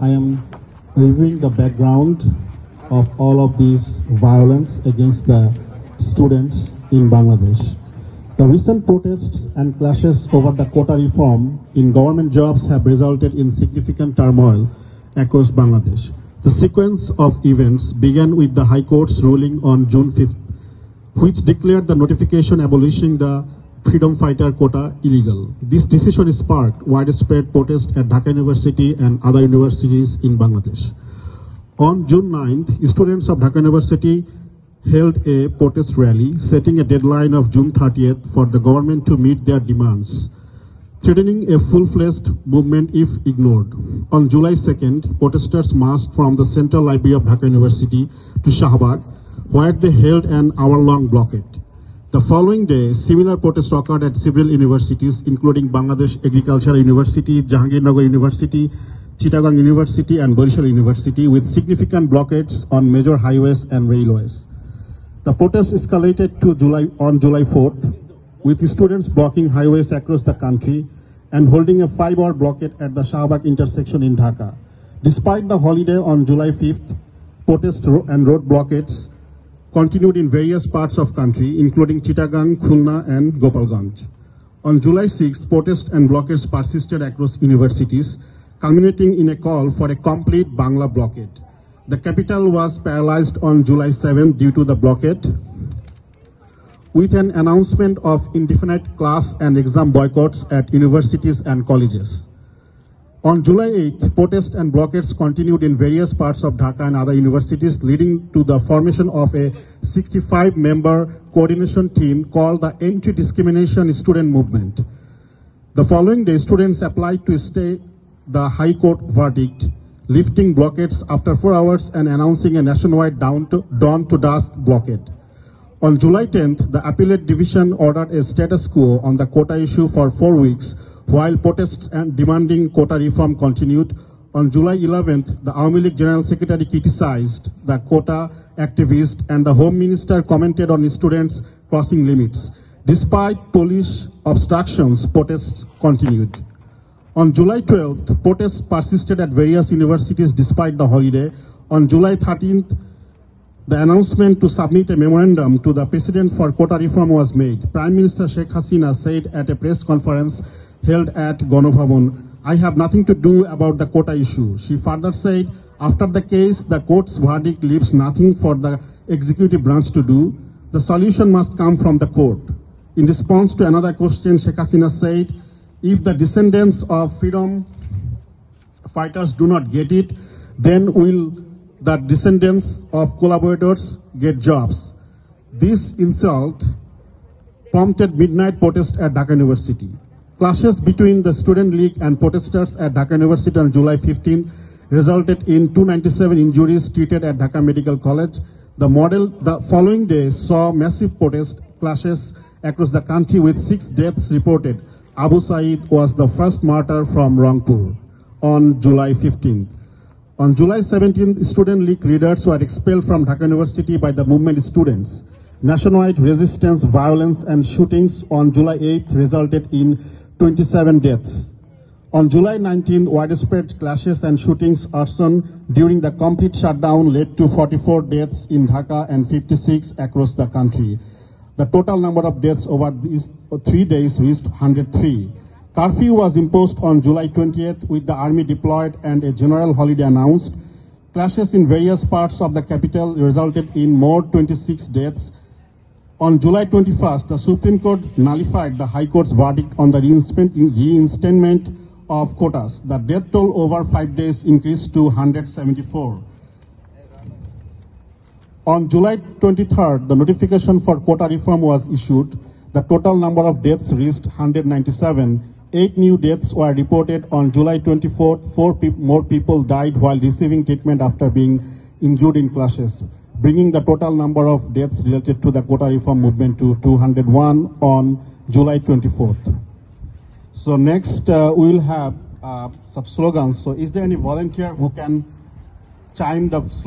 I am reviewing the background of all of these violence against the students in Bangladesh. The recent protests and clashes over the quota reform in government jobs have resulted in significant turmoil across Bangladesh. The sequence of events began with the High Court's ruling on June 5th, which declared the notification abolishing the freedom fighter quota illegal. This decision sparked widespread protest at Dhaka University and other universities in Bangladesh. On June 9th, students of Dhaka University held a protest rally, setting a deadline of June 30th for the government to meet their demands, threatening a full-fledged movement if ignored. On July 2nd, protesters marched from the Central Library of Dhaka University to Shahbag, where they held an hour-long blockade. The following day, similar protests occurred at several universities, including Bangladesh Agricultural University, Jahangirnagar University, Chittagong University, and Borishal University, with significant blockades on major highways and railways. The protests escalated on July 4th, with students blocking highways across the country and holding a 5-hour blockade at the Shahbag intersection in Dhaka. Despite the holiday on July 5th, protests and road blockades continued in various parts of country, including Chittagong, Khulna, and Gopalganj. On July 6th, protests and blockades persisted across universities, culminating in a call for a complete Bangla blockade. The capital was paralyzed on July 7th due to the blockade, with an announcement of indefinite class and exam boycotts at universities and colleges. On July 8th, protests and blockades continued in various parts of Dhaka and other universities, leading to the formation of a 65-member coordination team called the Anti-Discrimination Student Movement. The following day, students applied to stay the High Court verdict, lifting blockades after 4 hours and announcing a nationwide dawn to dusk blockade. On July 10th, the Appellate Division ordered a status quo on the quota issue for 4 weeks, while protests and demanding quota reform continued. On July 11th, the Awami League General Secretary criticized the quota activists, and the Home Minister commented on students crossing limits. Despite police obstructions, protests continued. On July 12th, protests persisted at various universities despite the holiday. On July 13th, the announcement to submit a memorandum to the President for quota reform was made. Prime Minister Sheikh Hasina said at a press conference held at Ganobhavan, "I have nothing to do about the quota issue." She further said, after the case, the court's verdict leaves nothing for the executive branch to do. The solution must come from the court. In response to another question, Sheikh Hasina said, if the descendants of freedom fighters do not get it, then will the descendants of collaborators get jobs? This insult prompted midnight protest at Dhaka University. Clashes between the Student League and protesters at Dhaka University on July 15 resulted in 297 injuries treated at Dhaka Medical College. The following day saw massive protest clashes across the country with 6 deaths reported. Abu Saeed was the first martyr from Rangpur on July 15th. On July 17th, Student League leaders were expelled from Dhaka University by the movement students. Nationwide resistance, violence, and shootings on July 8th resulted in 27 deaths. On July 19th, widespread clashes and shootings arson during the complete shutdown led to 44 deaths in Dhaka and 56 across the country. The total number of deaths over these 3 days reached 103. Curfew was imposed on July 20th with the army deployed and a general holiday announced. Clashes in various parts of the capital resulted in more 26 deaths. On July 21st, the Supreme Court nullified the High Court's verdict on the reinstatement of quotas. The death toll over 5 days increased to 174. On July 23rd, the notification for quota reform was issued. The total number of deaths reached 197. 8 new deaths were reported on July 24th. 4 more people died while receiving treatment after being injured in clashes, bringing the total number of deaths related to the quota reform movement to 201 on July 24th. So next we will have some slogans. So is there any volunteer who can chime the slogan?